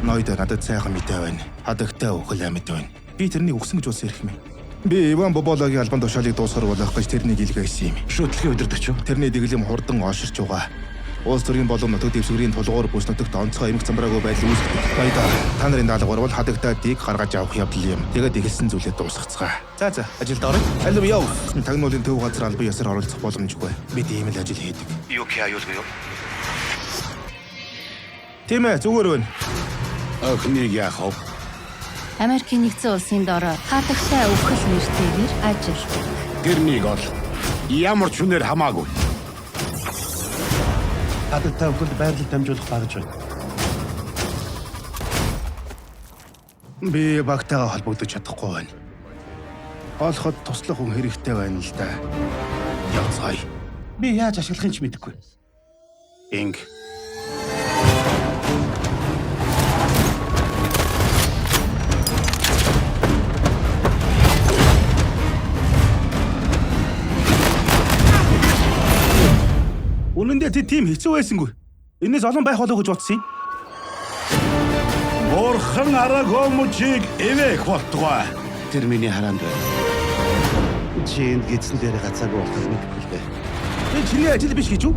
Ноёд надад сайхан мэдээ байна. Хадагтай өхөл амьд байна. Би тэрнийг өгсөн гэж улс ирэх юм. Би Иван Бобологийн албан тушаалыг дуусгар болох гэж тэрнийг илгээсэн юм. Шүтлэгийн удирдагч юу? Тэрний дэглэм хурдан оширч байгаа. Улс төрийн болон нутаг дэвсгэрийн тулгуур бүс нутагт онцгой эмх замбраагүй байдал үүсгдэг. Баяда та нарын даалгавар бол хадагтай дийг гаргаж авах явдал юм. Тэгээд ихэлсэн зүйлээ дуусгацгаа. За ажилд орё. Алив яв. Тагнуулын төв газар албан ёсоор оролцох боломжгүй. Би ийм л ажил хийдэг. Юу аюулгүй юу? Тийм ээ, зүгээр байна. Охиныг яах вэ? Америкийн нэгдсэн улсын дороо хатагтай өвхөл нэртэйгээр ажилтдаг. Тэрнийг ол. Ямар ч үнээр хамаагүй. Хадагтай өхөлд байрлал дамжуулах багж байна. Би багтайгаа холбогдож чадахгүй байна. Олоход туслах хүн хэрэгтэй байна л да. Явцгаая. Би яаж ашиглахын ч мэдэхгүй. Инг. Үнэн дээр тийм хэцүү байсангүй. Энэс олон байх болов гэж бодсон юм. Бурхан араагүй мужийг эвээх болтугай. Тэр миний хараанд байна. Чи энд гидсэн дээр гацаагүй болох мэдгүй л дээ. Энэ чиний ажил биш гэж юу?